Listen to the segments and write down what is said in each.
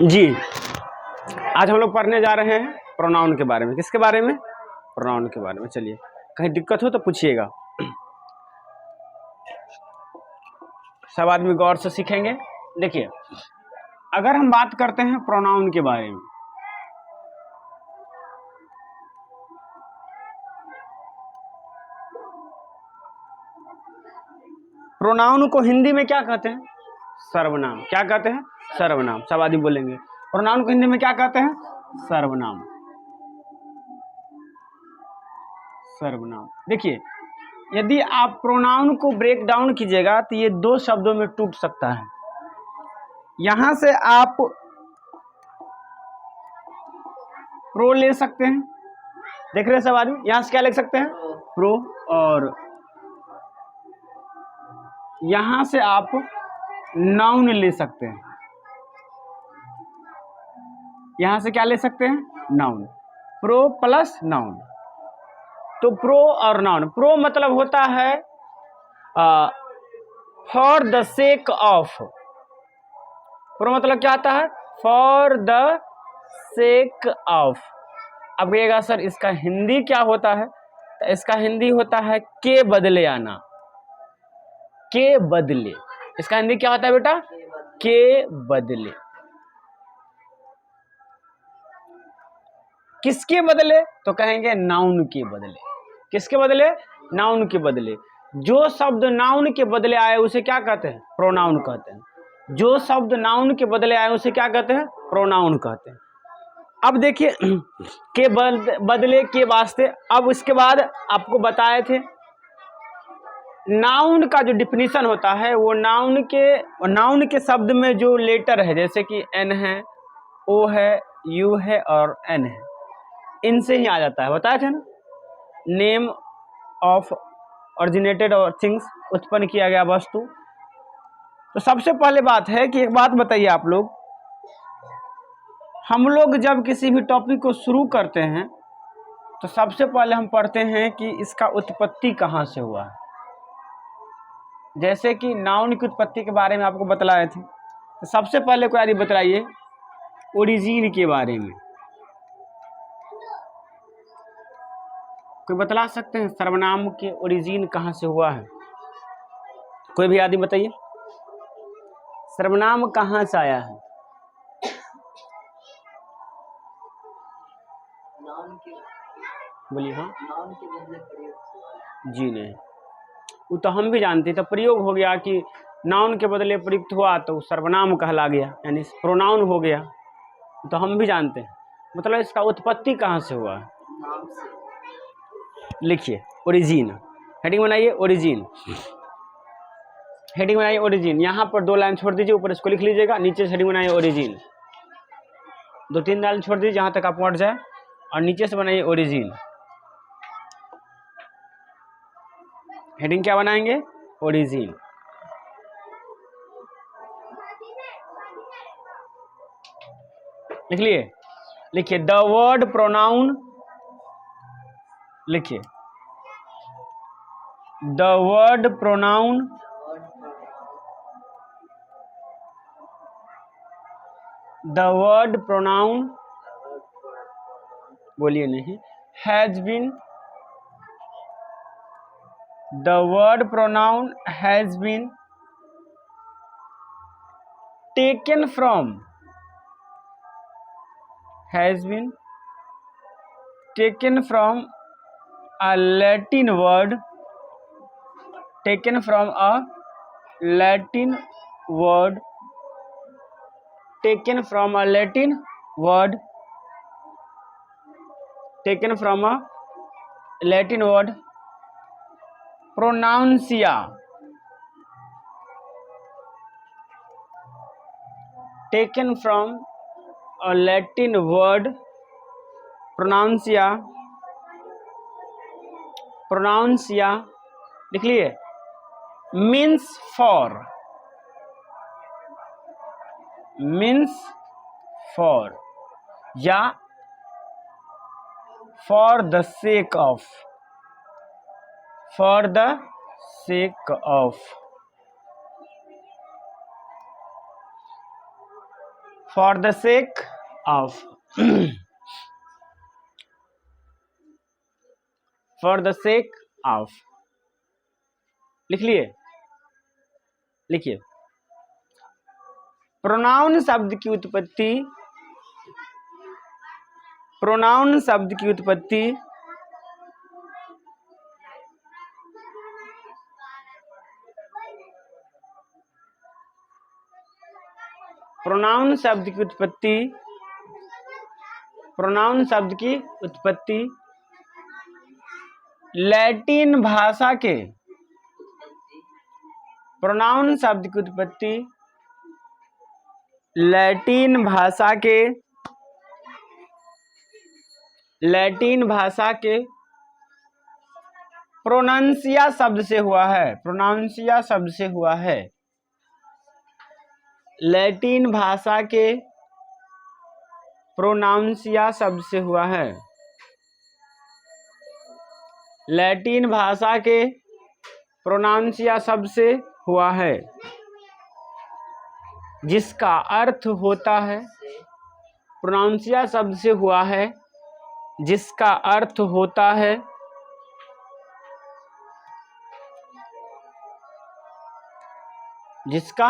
जी, आज हम लोग पढ़ने जा रहे हैं प्रोनाउन के बारे में। किसके बारे में? प्रोनाउन के बारे में। चलिए, कहीं दिक्कत हो तो पूछिएगा। सब आदमी गौर से सीखेंगे। देखिए, अगर हम बात करते हैं प्रोनाउन के बारे में, प्रोनाउन को हिंदी में क्या कहते हैं? सर्वनाम। क्या कहते हैं? सर्वनाम। सब आदमी बोलेंगे प्रोनाउन को हिंदी में क्या कहते हैं? सर्वनाम। सर्वनाम। देखिए, यदि आप प्रोनाउन को ब्रेक डाउन कीजिएगा तो ये दो शब्दों में टूट सकता है। यहां से आप प्रो ले सकते हैं, देख रहे हैं सब आदमी, यहां से क्या लिख सकते हैं? प्रो। और यहां से आप नाउन ले सकते हैं। यहां से क्या ले सकते हैं? नाउन। Pro plus noun. तो प्रो और नाउन। प्रो मतलब होता है for the sake of. Pro मतलब क्या आता है? For the sake of. अब कहिएगा सर इसका हिंदी क्या होता है? तो इसका हिंदी होता है के बदले आना। के बदले। इसका हिंदी क्या होता है बेटा? के बदले। किसके बदले? तो कहेंगे नाउन के बदले। किसके बदले? नाउन के बदले। जो शब्द नाउन के बदले आए उसे क्या कहते हैं? प्रोनाउन कहते हैं। जो शब्द नाउन के बदले आए उसे क्या कहते हैं? प्रोनाउन कहते हैं। अब देखिए, के बदले के वास्ते। अब उसके बाद आपको बताए थे नाउन का जो डिफिनीशन होता है वो नाउन के शब्द में जो लेटर है, जैसे कि एन है, ओ है, यू है और एन है, इनसे ही आ जाता है। बताया थे ना, नेम ऑफ ओरिजिनेटेड और थिंग्स, उत्पन्न किया गया वस्तु। तो सबसे पहले बात है कि एक बात बताइए आप लोग, हम लोग जब किसी भी टॉपिक को शुरू करते हैं तो सबसे पहले हम पढ़ते हैं कि इसका उत्पत्ति कहाँ से हुआ है। जैसे कि नाउन की उत्पत्ति के बारे में आपको बतलाए थे, तो सबसे पहले कोई आदमी बताइए ओरिजिन के बारे में। कोई बतला सकते हैं सर्वनाम के ओरिजिन कहाँ से हुआ है? कोई भी आदमी बताइए, सर्वनाम कहाँ से आया है? बोलिए। हाँ, नाउन के बदले प्रयुक्त। जी नहीं, वो तो हम भी जानते, तो प्रयोग हो गया कि नाउन के बदले प्रयुक्त हुआ तो सर्वनाम कहला गया, यानी प्रोनाउन हो गया। तो हम भी जानते हैं। मतलब इसका उत्पत्ति कहाँ से हुआ है? लिखिए ओरिजिन। हेडिंग बनाइए ओरिजिन। हेडिंग बनाइए ओरिजिन। यहाँ पर 2 लाइन छोड़ दीजिए, ऊपर इसको लिख लीजिएगा, नीचे से हेडिंग बनाइए ओरिजिन। 2-3 लाइन छोड़ दीजिए जहाँ तक आप पहुँच जाए, और नीचे से बनाइए ओरिजिन। हेडिंग क्या बनाएंगे? ओरिजिन। लिख लिए? लिखिए द वर्ड प्रोनाउन। लिखिए the word pronoun the word pronoun, बोलिए नहीं, has been, the word pronoun has been taken from, has been taken from a Latin word, taken from a Latin word, taken from a Latin word, taken from a Latin word, pronuncia, taken from a Latin word, pronuncia, pronuncia, लिख लिए, means for, means for, या for the sake of, for the sake of, for the sake of, for the sake of, लिख लिए, लिखिए। Pronoun शब्द की उत्पत्ति, pronoun शब्द की उत्पत्ति प्रोनाउन शब्द की उत्पत्ति, प्रोनाउन शब्द की उत्पत्ति लैटिन भाषा के, प्रोनाउन शब्द की उत्पत्ति लैटिन भाषा के, लैटिन भाषा के प्रोनाउंसिया शब्द से हुआ है, प्रोनाउंसिया शब्द से हुआ है। लैटिन भाषा के प्रोनाउंसिया शब्द से हुआ है, लैटिन भाषा के प्रोनाउंसिया शब्द से हुआ है, जिसका अर्थ होता है, प्रोनाउंसिया शब्द से हुआ है जिसका अर्थ होता है जिसका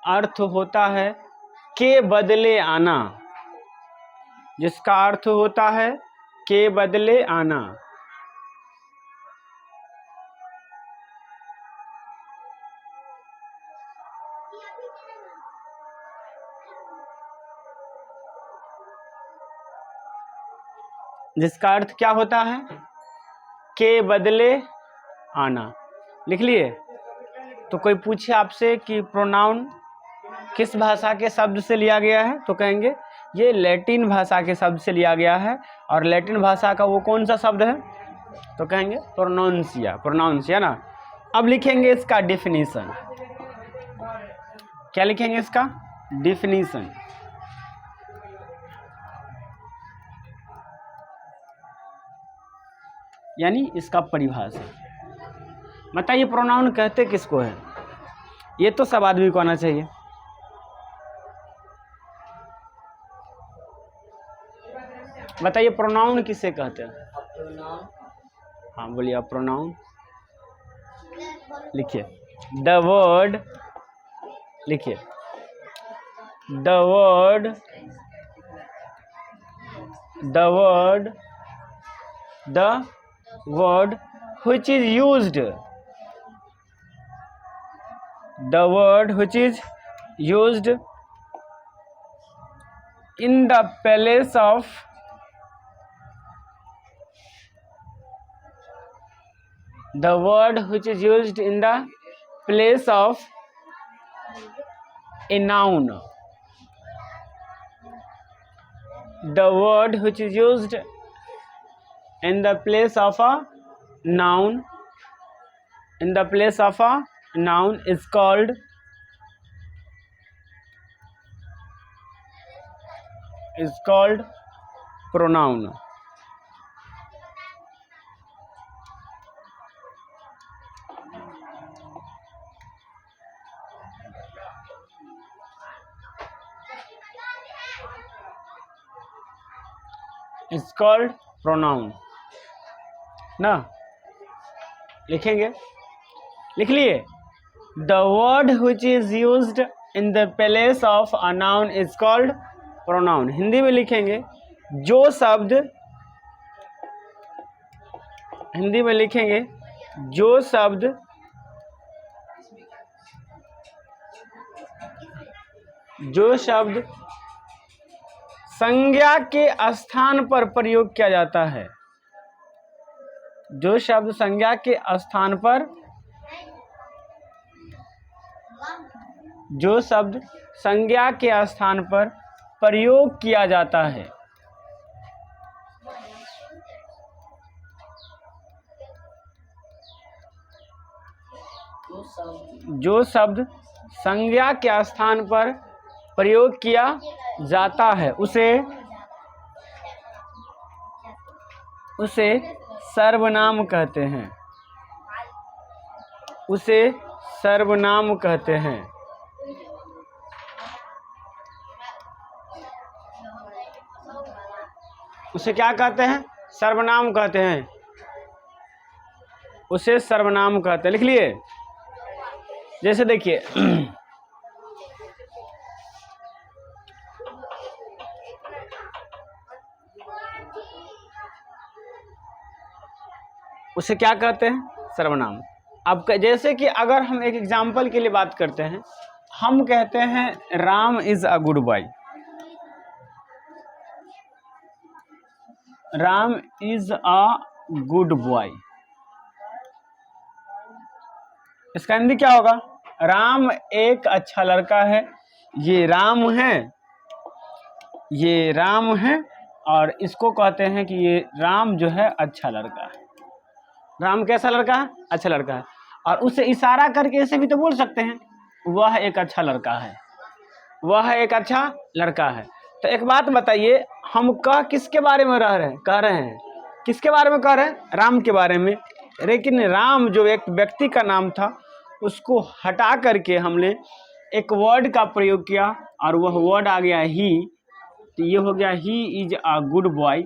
अर्थ होता है के बदले आना, जिसका अर्थ होता है के बदले आना। जिसका अर्थ क्या होता है? के बदले आना। लिख लिए? तो कोई पूछे आपसे कि प्रोनाउन किस भाषा के शब्द से लिया गया है, तो कहेंगे ये लैटिन भाषा के शब्द से लिया गया है। और लैटिन भाषा का वो कौन सा शब्द है, तो कहेंगे प्रोनाउंसिया, प्रोनाउंसिया ना। अब लिखेंगे इसका डिफिनीशन। क्या लिखेंगे इसका? डिफिनीशन। यानी इसका परिभाषा। बताइए प्रोनाउन कहते किसको है? ये तो सब आदमी को आना चाहिए। बताइए प्रोनाउन किसे कहते हैं? हाँ बोलिए आप। प्रोनाउन लिखिए। द वर्ड, लिखिए the word, the word, the word which is used, the word which is used in the place of, the word which is used in the place of a noun, the word which is used in the place of a noun, in the place of a noun is called pronoun. It's called pronoun ना। लिखेंगे? लिख लिए? The word which is used in the place of a noun is called pronoun. Hindi में लिखेंगे जो शब्द, हिंदी में लिखेंगे जो शब्द संज्ञा के स्थान पर प्रयोग किया जाता है, जो शब्द संज्ञा के स्थान पर, जो शब्द संज्ञा के स्थान पर प्रयोग किया जाता है, जो शब्द संज्ञा के स्थान पर प्रयोग किया जाता है उसे सर्वनाम कहते हैं, उसे सर्वनाम कहते हैं। उसे क्या कहते हैं? सर्वनाम कहते हैं, उसे सर्वनाम कहते हैं। लिख लिए? जैसे देखिए उसे क्या कहते हैं? सर्वनाम। अब जैसे कि अगर हम एक एग्जाम्पल के लिए बात करते हैं, हम कहते हैं Ram is a good boy. Ram is a good boy, इसका हिंदी क्या होगा? राम एक अच्छा लड़का है। ये राम है, ये राम है, और इसको कहते हैं कि ये राम जो है अच्छा लड़का है। राम कैसा लड़का है? अच्छा लड़का है। और उसे इशारा करके ऐसे भी तो बोल सकते हैं, वह एक अच्छा लड़का है, वह एक अच्छा लड़का है। तो एक बात बताइए, हम किसके बारे में कह रहे हैं? किसके बारे में कह रहे हैं? राम के बारे में। लेकिन राम जो एक व्यक्ति का नाम था, उसको हटा करके हमने एक वर्ड का प्रयोग किया, और वह वर्ड आ गया ही। तो ये हो गया he is a good boy.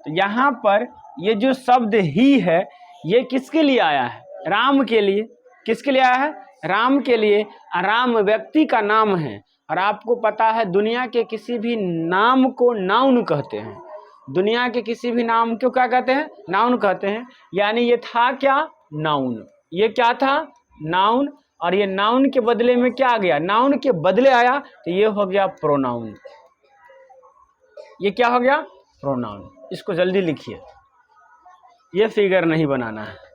तो यहाँ पर ये जो शब्द ही है, ये किसके लिए आया है? राम के लिए। किसके लिए आया है? राम के लिए। राम व्यक्ति का नाम है, और आपको पता है दुनिया के किसी भी नाम को नाउन कहते हैं। दुनिया के किसी भी नाम को क्या कहते हैं? नाउन कहते हैं। यानी ये था क्या? नाउन। ये क्या था? नाउन। और ये नाउन के बदले में क्या आ गया? नाउन के बदले आया, तो ये हो गया प्रोनाउन। ये क्या हो गया? प्रोनाउन। इसको जल्दी लिखिए, ये फिगर नहीं बनाना है।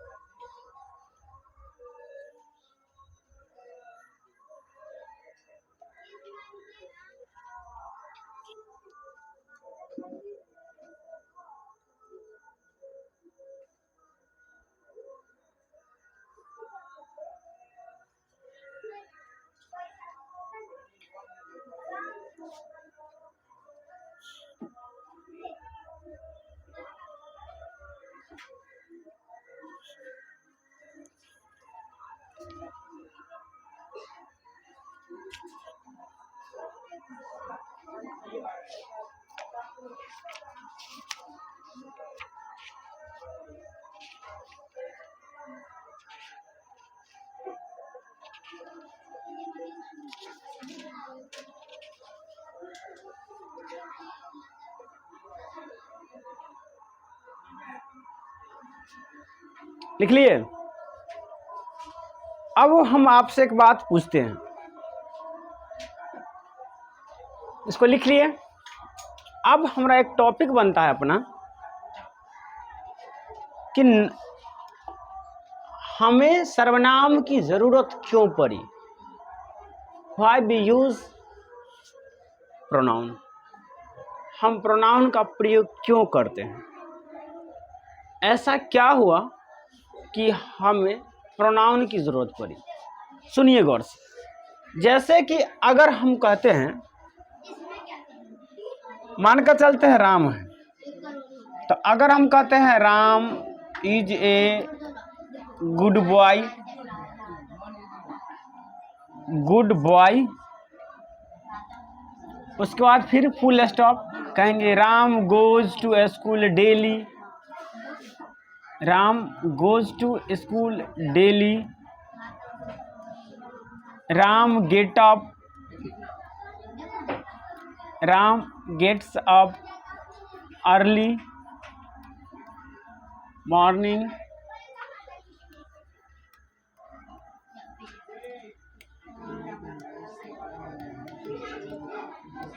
लिख लिए? अब हम आपसे एक बात पूछते हैं, इसको लिख लिए? अब हमारा एक टॉपिक बनता है अपना कि हमें सर्वनाम की जरूरत क्यों पड़ी। Why we use pronoun. हम प्रोनाउन का प्रयोग क्यों करते हैं? ऐसा क्या हुआ कि हमें प्रोनाउन की जरूरत पड़ी? सुनिए गौर से। जैसे कि अगर हम कहते हैं, मानकर चलते हैं राम है, तो अगर हम कहते हैं Ram is a good boy, good boy, उसके बाद फिर फुल स्टॉप कहेंगे Ram goes to school daily, Ram goes to school daily, Ram get up, Ram gets up early morning,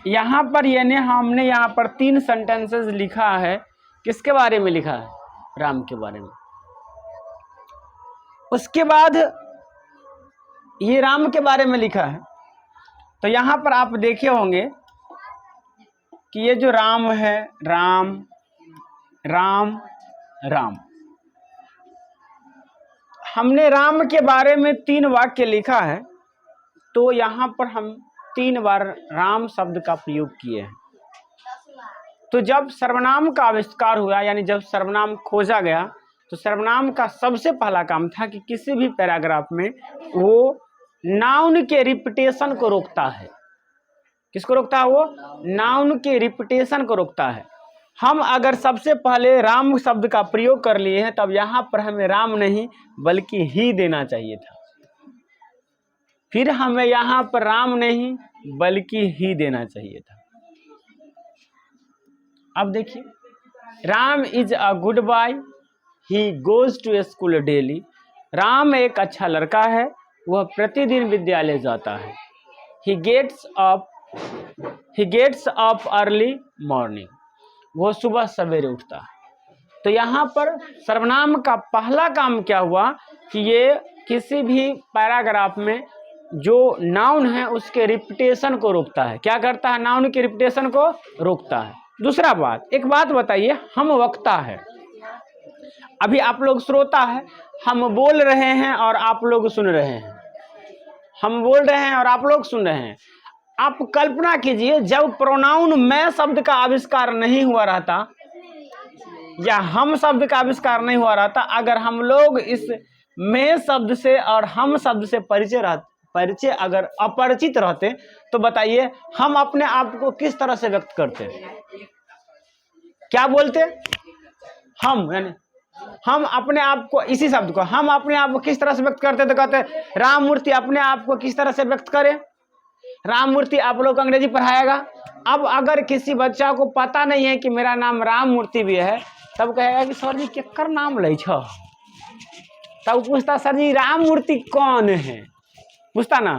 यहाँ पर यानी हमने यहाँ पर 3 सेंटेंसेस लिखा है। किसके बारे में लिखा है? राम के बारे में। उसके बाद ये राम के बारे में लिखा है। तो यहाँ पर आप देखे होंगे कि ये जो राम है, राम राम राम, हमने राम के बारे में 3 वाक्य लिखा है। तो यहाँ पर हम 3 बार राम शब्द का प्रयोग किए हैं। तो जब सर्वनाम का आविष्कार हुआ, यानी जब सर्वनाम खोजा गया, तो सर्वनाम का सबसे पहला काम था कि किसी भी पैराग्राफ में वो नाउन के रिपीटेशन को रोकता है। किसको रोकता है? वो नाउन के रिपीटेशन को रोकता है। हम अगर सबसे पहले राम शब्द का प्रयोग कर लिए हैं तब यहाँ पर हमें राम नहीं बल्कि ही देना चाहिए था। फिर हमें यहाँ पर राम नहीं बल्कि ही देना चाहिए था। अब देखिए, Ram is a good boy, he goes to school daily. Ram एक अच्छा लड़का है, वह प्रतिदिन विद्यालय जाता है। He gets up early morning, वो सुबह सवेरे उठता है। तो यहाँ पर सर्वनाम का पहला काम क्या हुआ कि ये किसी भी पैराग्राफ में जो नाउन है उसके रिपीटेशन को रोकता है। क्या करता है? नाउन के रिपीटेशन को रोकता है। दूसरा बात, एक बात बताइए, हम वक्ता है, अभी आप लोग श्रोता है, हम बोल रहे हैं और आप लोग सुन रहे हैं। हम बोल रहे हैं और आप लोग सुन रहे हैं। आप कल्पना कीजिए, जब प्रोनाउन मैं शब्द का आविष्कार नहीं हुआ रहता या हम शब्द का आविष्कार नहीं हुआ रहता, अगर हम लोग इस मैं शब्द से और हम शब्द से परिचय अगर अपरिचित रहते तो बताइए हम अपने आप को किस तरह से व्यक्त करते? क्या बोलते? हम, यानी हम अपने आप को, इसी शब्द को हम अपने आप को किस तरह से व्यक्त करते? तो कहते राम मूर्ति अपने आप को किस तरह से व्यक्त करे? राम मूर्ति आप लोग अंग्रेजी पढ़ाएगा। अब अगर किसी बच्चा को पता नहीं है कि मेरा नाम राम मूर्ति भी है, तब कहेगा कि सर जी केकर नाम ले छो? तब पूछता सर जी राम मूर्ति कौन है? पूछता ना,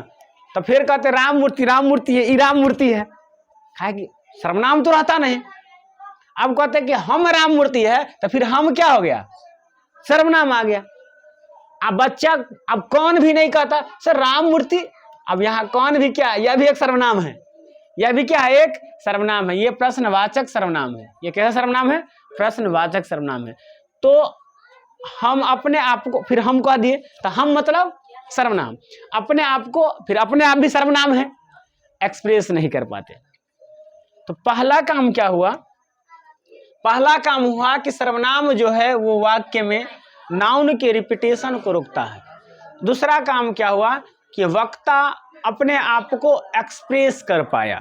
तो फिर कहते राम मूर्ति है, ई राम मूर्ति है। कहा कि सर्वनाम तो रहता नहीं। अब कहते कि हम राम मूर्ति है, तो फिर हम क्या हो गया? सर्वनाम आ गया। अब बच्चा अब कौन भी नहीं कहता सर राम मूर्ति। अब यहाँ कौन भी क्या, यह भी एक सर्वनाम है, यह भी क्या है? एक सर्वनाम है। ये प्रश्नवाचक सर्वनाम है। ये कैसा सर्वनाम है? प्रश्नवाचक सर्वनाम है। तो हम अपने आप को, फिर हम कह दिए तो हम मतलब सर्वनाम, अपने आप को, फिर अपने आप भी सर्वनाम है, एक्सप्रेस नहीं कर पाते। तो पहला काम क्या हुआ? पहला काम हुआ कि सर्वनाम जो है वो वाक्य में नाउन के रिपीटेशन को रोकता है। दूसरा काम क्या हुआ कि वक्ता अपने आप को एक्सप्रेस कर पाया।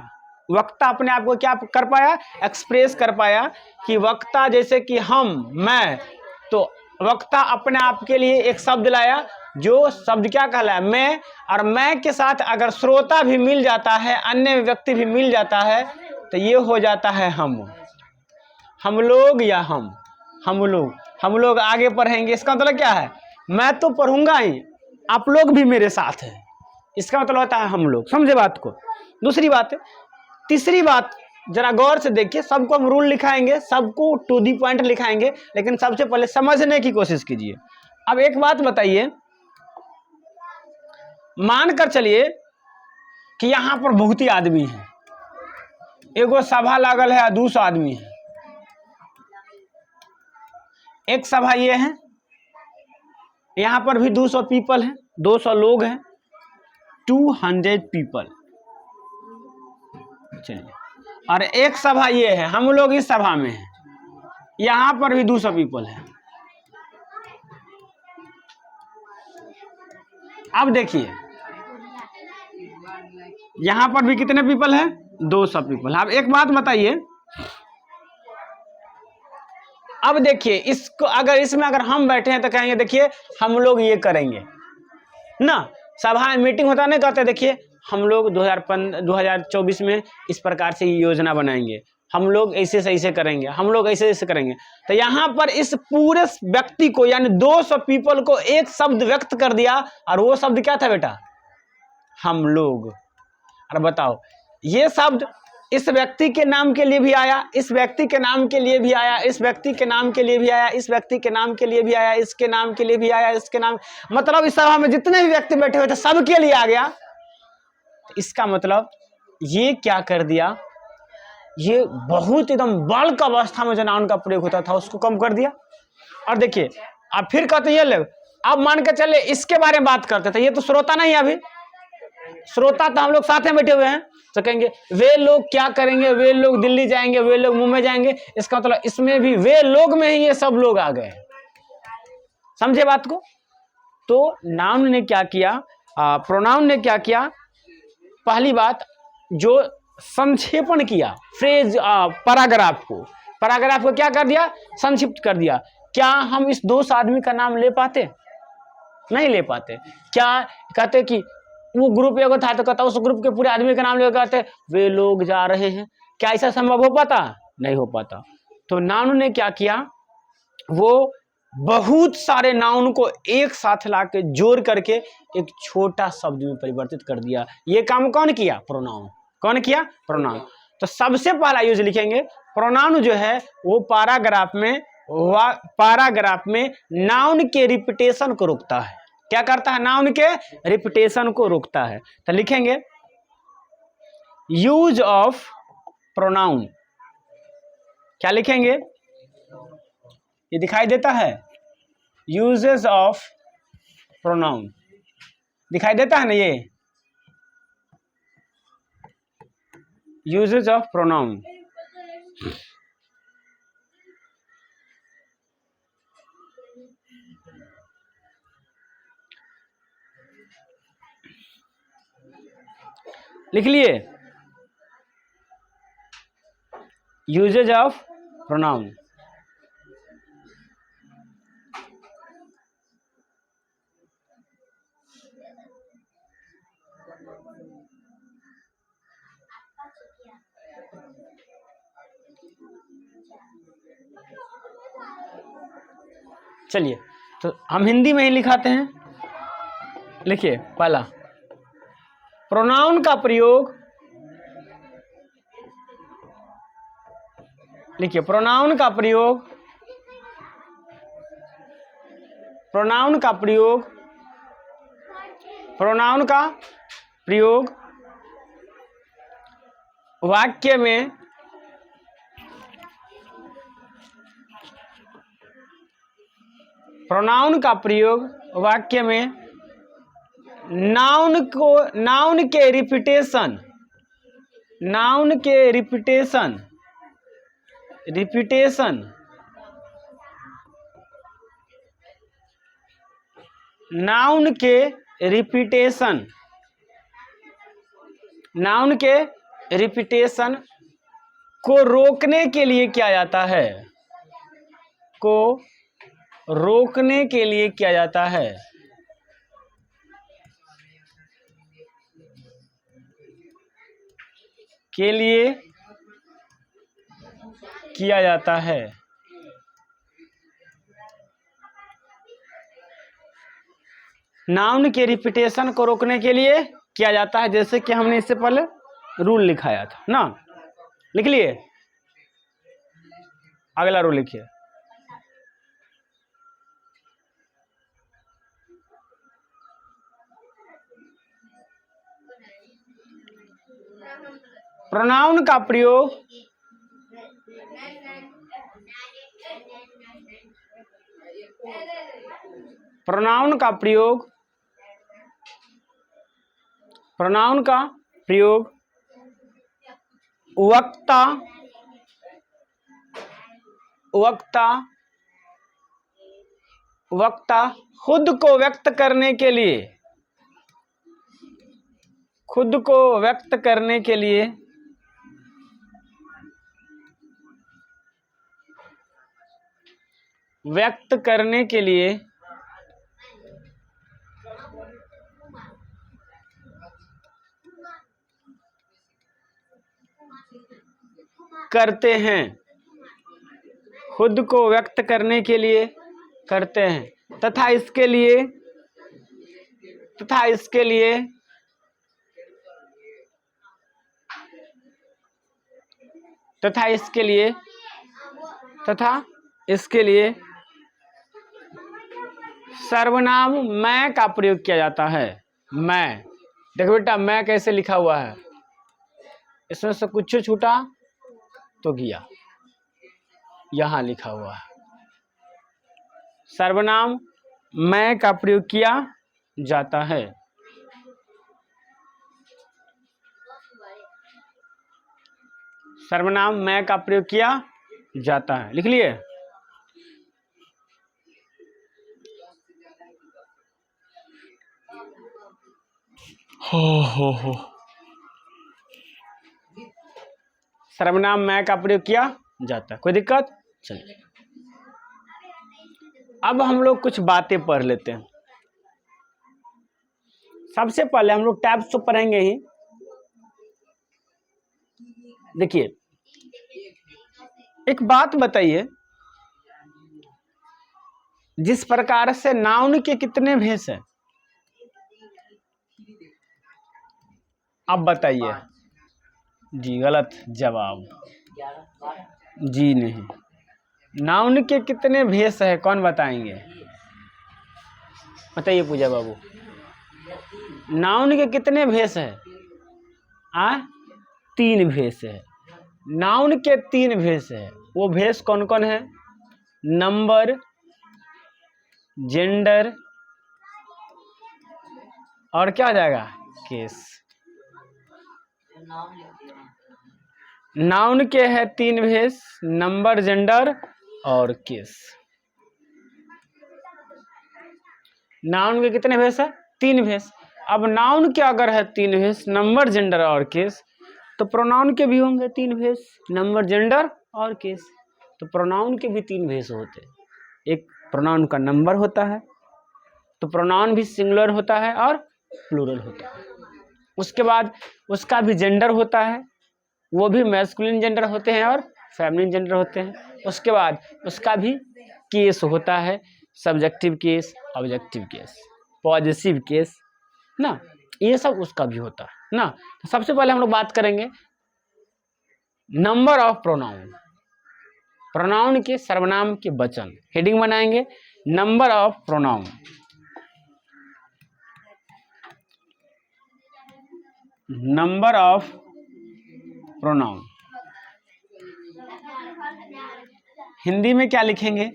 वक्ता अपने आप को क्या कर पाया? एक्सप्रेस कर पाया। कि वक्ता जैसे कि हम, मैं, तो वक्ता अपने आप के लिए एक शब्द लाया, जो शब्द क्या कहलाया? मैं। और मैं के साथ अगर श्रोता भी मिल जाता है, अन्य व्यक्ति भी मिल जाता है, तो ये हो जाता है हम लोग या हम लोग आगे पढ़ेंगे। इसका मतलब क्या है? मैं तो पढ़ूंगा ही, आप लोग भी मेरे साथ हैं, इसका मतलब होता है हम लोग। समझे बात को? दूसरी बात है। तीसरी बात जरा गौर से देखिए, सबको हम रूल लिखाएंगे, सबको टू दी पॉइंट लिखाएंगे, लेकिन सबसे पहले समझने की कोशिश कीजिए। अब एक बात बताइए, मानकर चलिए कि यहां पर बहुत ही आदमी है, एगो सभा लागल है, 200 आदमी है। एक सभा ये है, यहां पर भी 200 पीपल है, 200 लोग हैं, 200 पीपल। चलिए, और एक सभा ये है, हम लोग इस सभा में हैं, यहां पर भी 200 पीपल है। अब देखिए यहां पर भी कितने पीपल है? 200 पीपल। अब एक बात बताइए, अब देखिए इसको, अगर इसमें अगर हम बैठे हैं तो कहेंगे देखिए हम लोग ये करेंगे ना, सभा में मीटिंग होता नहीं, कहते देखिए हम लोग 2024 में इस प्रकार से योजना बनाएंगे, हम लोग ऐसे से ऐसे करेंगे, हम लोग ऐसे ऐसे करेंगे। तो यहाँ पर इस पूरे व्यक्ति को, यानी 200 पीपल को एक शब्द व्यक्त कर दिया, और वो शब्द क्या था बेटा? हम लोग। और बताओ, ये शब्द इस व्यक्ति के नाम के लिए भी आया, इस व्यक्ति के नाम के लिए भी आया, इस व्यक्ति के नाम के लिए भी आया, इस व्यक्ति के नाम के लिए भी आया, इसके नाम के लिए भी आया, इसके नाम, मतलब इस सभा में जितने भी व्यक्ति बैठे हुए थे सबके लिए आ गया। इसका मतलब ये क्या कर दिया? ये बहुत एकदम बालक अवस्था में जो नाउन का प्रयोग होता था उसको कम कर दिया। और देखिए अब फिर कहते ये लोग, अब मान के चले इसके बारे में बात करते थे, ये तो श्रोता नहीं है, अभी श्रोता तो हम लोग साथ में बैठे हुए हैं, तो कहेंगे वे लोग क्या करेंगे, वे लोग दिल्ली जाएंगे, वे लोग मुंबई जाएंगे। इसका मतलब इसमें भी वे लोग में ही ये सब लोग आ गए। समझे बात को? तो नाउन ने क्या किया, प्रोनाउन ने क्या किया? पहली बात, जो संक्षेपण किया, फ्रेज पैराग्राफ को क्या कर दिया, संक्षिप्त कर दिया। क्या हम इस 2 आदमी का नाम ले पाते? नहीं ले पाते। क्या कहते कि वो ग्रुप एगो था तो कहता उस ग्रुप के पूरे आदमी का नाम लेकर कहते वे लोग जा रहे हैं, क्या ऐसा संभव हो पाता? नहीं हो पाता। तो नाउन ने क्या किया, वो बहुत सारे नाउन को एक साथ लाके जोड़ करके एक छोटा शब्द में परिवर्तित कर दिया। ये काम कौन किया? प्रोनाउन। कौन किया? प्रोनाउन। तो सबसे पहला यूज लिखेंगे, प्रोनाउन जो है वो पैराग्राफ में नाउन के रिपीटेशन को रोकता है। क्या करता है? नाउन के रिपीटेशन को रोकता है। तो लिखेंगे यूज ऑफ प्रोनाउन। क्या लिखेंगे? ये दिखाई देता है, यूजेस ऑफ प्रोनाउन दिखाई देता है ना, ये यूजेस ऑफ प्रोनाउन। लिख लिए, यूजेज ऑफ प्रोनाउन। चलिए तो हम हिंदी में ही लिखाते हैं। लिखिए, पहला प्रोनाउन का प्रयोग, लिखिए प्रोनाउन का प्रयोग, प्रोनाउन का प्रयोग, प्रोनाउन का प्रयोग वाक्य में प्रोनाउन का प्रयोग वाक्य में नाउन के रिपीटेशन, नाउन के रिपीटेशन नाउन के रिपीटेशन, नाउन के रिपीटेशन को रोकने के लिए किया जाता है, को रोकने के लिए किया जाता है। के लिए किया जाता है। नाउन के रिपीटेशन को रोकने के लिए किया जाता है, जैसे कि हमने इससे पहले रूल लिखाया था ना। लिख लिए, अगला रूल लिखिए, प्रोनाउन का प्रयोग प्रोनाउन का प्रयोग प्रोनाउन का प्रयोग वक्ता खुद को व्यक्त करने के लिए, खुद को व्यक्त करने के लिए करते हैं, खुद को व्यक्त करने के लिए करते हैं, तथा इसके लिए सर्वनाम मैं का प्रयोग किया जाता है। मैं, देखो बेटा मैं कैसे लिखा हुआ है, इसमें से कुछ छूटा तो गया, यहां लिखा हुआ है। सर्वनाम मैं का प्रयोग किया जाता है। सर्वनाम मैं का प्रयोग किया जाता है। लिख लिए, हो सर्वनाम मैं का प्रयोग किया जाता है। कोई दिक्कत? चलिए अब हम लोग कुछ बातें पढ़ लेते हैं। सबसे पहले हम लोग टैब्स तो पढ़ेंगे ही। देखिए एक बात बताइए, जिस प्रकार से नाउन के कितने भेष हैं? अब बताइए। जी गलत जवाब। जी नहीं। नाउन के कितने भेष है कौन बताएंगे? बताइए पूजा बाबू, नाउन के कितने भेष है? 3 भेष है। नाउन के 3 भेष है। वो भेष कौन कौन है? नंबर, जेंडर और क्या आ जाएगा? केस। नाउन के है 3 भेष, नंबर, जेंडर और केस। नाउन के कितने भेष है? 3 भेष। अब नाउन के अगर है 3 भेष, नंबर, जेंडर और केस, तो प्रोनाउन के भी होंगे 3 भेष, नंबर, जेंडर और केस। तो प्रोनाउन के भी 3 भेष होते हैं। एक प्रोनाउन का नंबर होता है, तो प्रोनाउन भी सिंगुलर होता है और प्लूरल होता है। उसके बाद उसका भी जेंडर होता है, वो भी मैस्कुलिन जेंडर होते हैं और फेमिनिन जेंडर होते हैं। उसके बाद उसका भी केस होता है, subjective case, objective case, possessive case ना, ये सब उसका भी होता है ना। तो सबसे पहले हम लोग बात करेंगे नंबर ऑफ प्रोनाउन, प्रोनाउन के सर्वनाम के वचन। हेडिंग बनाएंगे number of pronoun. Number of pronoun Hindi में क्या लिखेंगे?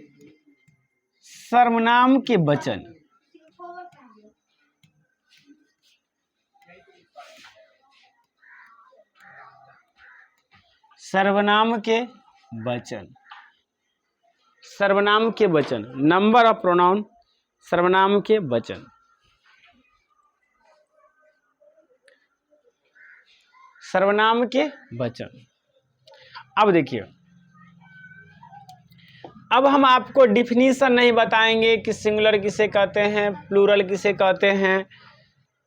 सर्वनाम के वचन। सर्वनाम के वचन, सर्वनाम के वचन। नंबर ऑफ प्रोनाउन, सर्वनाम के वचन। सर्वनाम के वचन। अब देखिए, अब हम आपको डिफिनीशन नहीं बताएंगे कि सिंगुलर किसे कहते हैं, प्लूरल किसे कहते हैं।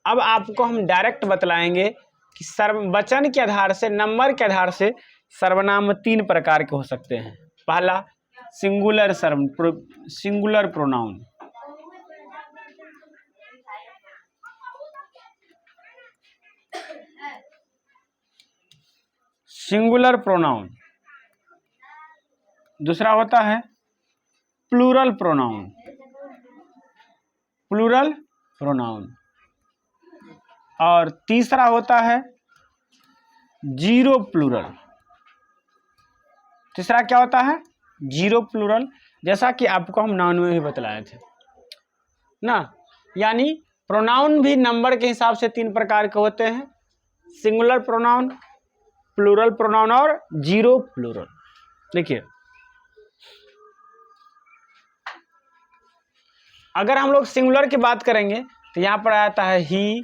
अब आपको हम डायरेक्ट बतलाएंगे कि वचन के आधार से, नंबर के आधार से सर्वनाम 3 प्रकार के हो सकते हैं। पहला singular singular pronoun. Singular pronoun. दूसरा होता है प्लूरल प्रोनाउन। Plural pronoun. और तीसरा होता है जीरो प्लूरल। तीसरा क्या होता है? Zero plural. जैसा कि आपको हम नाउन में भी बतलाए थे ना, यानी प्रोनाउन भी नंबर के हिसाब से 3 प्रकार के होते हैं, सिंगुलर प्रोनाउन, प्लूरल प्रोनाउन और जीरो प्लूरल। देखिए, अगर हम लोग सिंगुलर की बात करेंगे तो यहां पर आता है ही,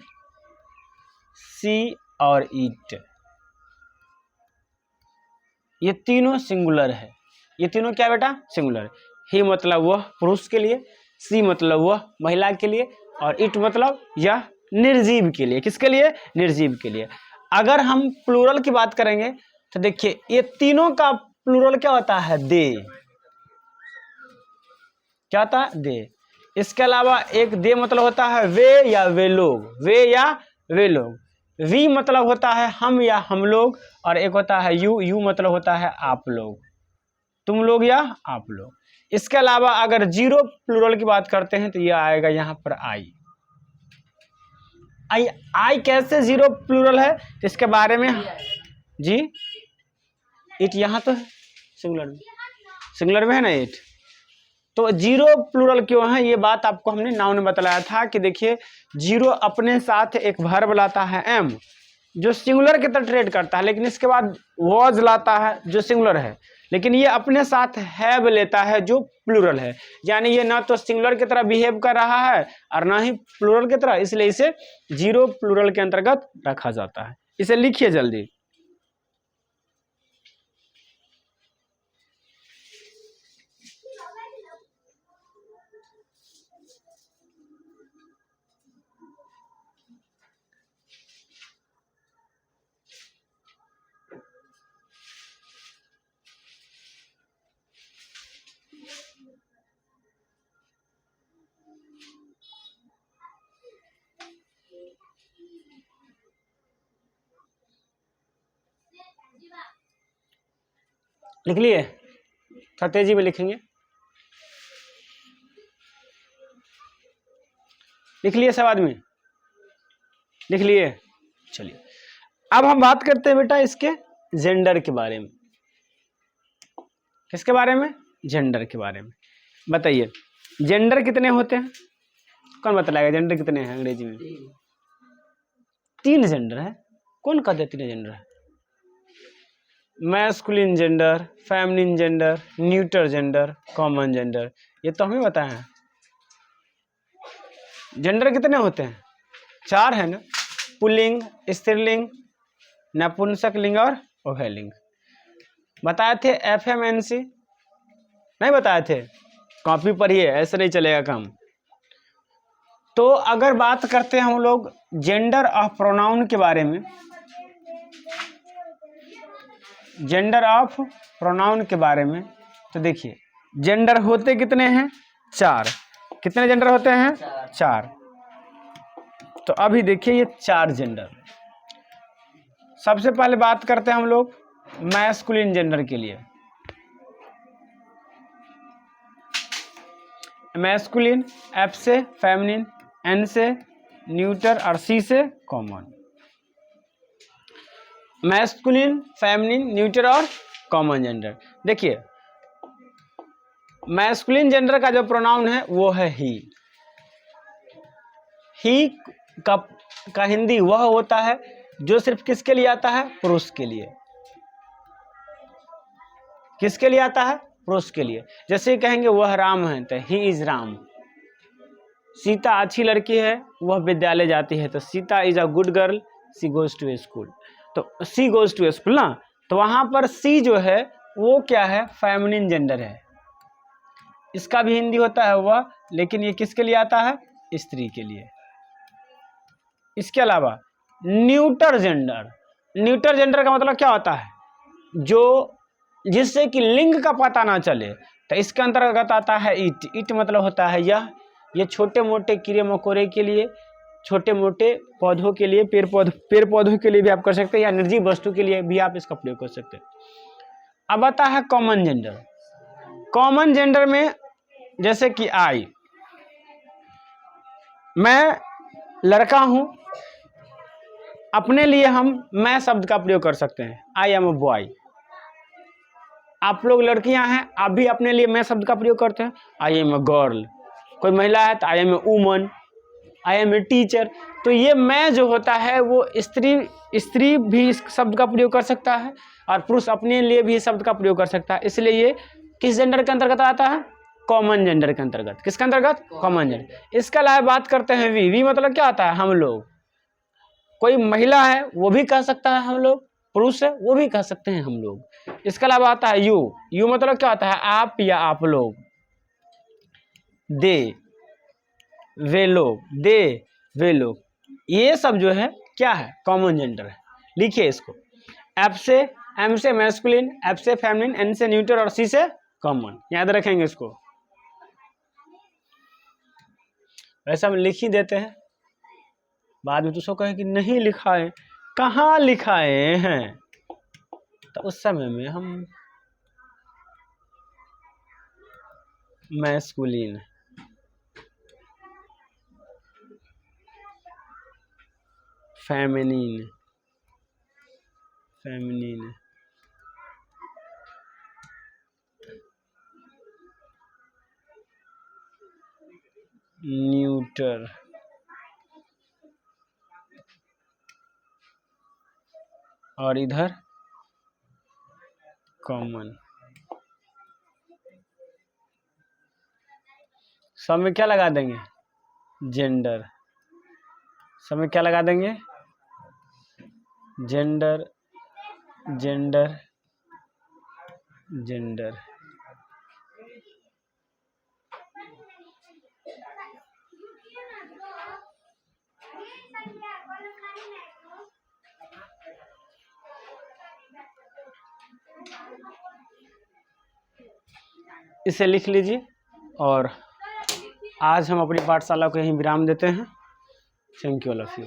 सी और इट। ये तीनों सिंगुलर है। ये तीनों क्या बेटा? सिंगुलर। ही मतलब वह पुरुष के लिए, सी मतलब वह महिला के लिए, और इट मतलब यह निर्जीव के लिए। किसके लिए? निर्जीव के लिए। अगर हम प्लूरल की बात करेंगे तो देखिए, ये तीनों का प्लूरल क्या होता है? दे। क्या होता है? दे। इसके अलावा एक दे मतलब होता है वे या वे लोग, वे या वे लोग। वी मतलब होता है हम या हम लोग, और एक होता है यू, यू मतलब होता है आप लोग, तुम लोग या आप लोग। इसके अलावा अगर जीरो प्लूरल की बात करते हैं तो यह आएगा यहाँ पर आई। आई, आई कैसे जीरो प्लूरल है तो इसके बारे में जी, इट यहाँ तो है सिंगुलर में, सिंगुलर में है ना इट। तो जीरो प्लूरल क्यों है, ये बात आपको हमने नाउन में बतलाया था कि देखिए, जीरो अपने साथ एक वर्ब लाता है एम, जो सिंगुलर की तरह ट्रेड करता है, लेकिन इसके बाद वॉज लाता है जो सिंगुलर है, लेकिन ये अपने साथ हैव लेता है जो प्लूरल है। यानी ये ना तो सिंगुलर की तरह बिहेव कर रहा है और ना ही प्लूरल की तरह, इसलिए इसे जीरो प्लूरल के अंतर्गत रखा जाता है। इसे लिखिए जल्दी। लिख लिए? थोड़ा तेजी में लिखेंगे। लिख लिए सब आदमी? लिख लिए? चलिए अब हम बात करते हैं बेटा इसके जेंडर के बारे में। किसके बारे में? जेंडर के बारे में। बताइए जेंडर कितने होते हैं? कौन बतलाएगा जेंडर कितने हैं अंग्रेजी में? 3 जेंडर है। कौन कहते हैं 3 जेंडर है? Masculine gender, feminine gender, neuter gender, common gender. ये तो हमें बताया है। जेंडर कितने होते हैं? 4 है ना, पुल्लिंग, स्त्रीलिंग, नपुंसक लिंग और उभयलिंग। बताए थे FMNC? नहीं बताए थे? कॉपी पढ़िए, ऐसे नहीं चलेगा काम। तो अगर बात करते हैं हम लोग जेंडर ऑफ प्रोनाउन के बारे में, जेंडर ऑफ प्रोनाउन के बारे में, तो देखिए जेंडर होते कितने हैं? 4। कितने जेंडर होते हैं? 4। तो अभी देखिए ये 4 जेंडर। सबसे पहले बात करते हैं हम लोग मैस्कुलिन जेंडर के लिए। मैस्कुलिन, F से फेमिनिन, N से न्यूटर और C से कॉमन। मैस्कुलिन, फेमिनिन, न्यूटर और कॉमन जेंडर। देखिए मैस्कुलिन जेंडर का जो प्रोनाउन है वो है ही। ही का हिंदी वह होता है जो सिर्फ किसके लिए आता है? पुरुष के लिए। किसके लिए आता है? पुरुष के लिए। जैसे कहेंगे वह राम है तो ही इज राम। सीता अच्छी लड़की है, वह विद्यालय जाती है, तो Sita is a good girl, she goes to school. तो सी गोज टू स्कूल ना, तो वहां पर सी जो है वो क्या है? फेमिनिन जेंडर है। इसका भी हिंदी होता है वह, लेकिन ये किसके लिए आता है? स्त्री के लिए। इसके अलावा न्यूटर जेंडर। न्यूटर जेंडर का मतलब क्या होता है? जो जिससे कि लिंग का पता ना चले, तो इसके अंतर्गत आता है इट। इट मतलब होता है यह। ये छोटे मोटे कीड़े मकोड़े के लिए, छोटे मोटे पौधों के लिए, पेड़ पौधों के लिए भी आप कर सकते हैं, या निर्जीव वस्तु के लिए भी आप इसका प्रयोग कर सकते हैं। अब आता है कॉमन जेंडर। कॉमन जेंडर में जैसे कि आई, मैं लड़का हूं, अपने लिए हम मैं शब्द का प्रयोग कर सकते हैं, आई एम अ बॉय। आप लोग लड़कियां हैं, आप भी अपने लिए मैं शब्द का प्रयोग करते हैं, आई एम अ गर्ल। कोई महिला है तो I am a woman, I am a teacher. तो ये मैं जो होता है वो स्त्री भी इस शब्द का प्रयोग कर सकता है, और पुरुष अपने लिए भी इस शब्द का प्रयोग कर सकता है। इसलिए ये किस जेंडर के अंतर्गत आता है? कॉमन जेंडर के अंतर्गत। किसके अंतर्गत? Common gender. इसके अलावा बात करते हैं वी मतलब क्या आता है? हम लोग। कोई महिला है वो भी कह सकता है हम लोग, पुरुष है वो भी कह सकते हैं हम लोग। इसके अलावा आता है यू मतलब क्या आता है? आप या आप लोग। दे, वे लोग, दे, वे लोग, ये सब जो है क्या है? कॉमन जेंडर है। लिखिए इसको, एफ से एम से मैस्कुलिन, एफ से फेमिनिन, एन से न्यूटर और सी से कॉमन। याद रखेंगे इसको। वैसे हम लिख ही देते हैं, बाद में दूसरों कहे कि नहीं लिखाए, कहाँ लिखाए हैं, तो उस समय में हम मैस्कुलिन, फेमिनिन, न्यूटर, और इधर कॉमन। सब में क्या लगा देंगे? जेंडर। सब में क्या लगा देंगे? Gender, gender, gender. इसे लिख लीजिए, और आज हम अपनी पाठशाला को यहीं विराम देते हैं। Thank you all of you.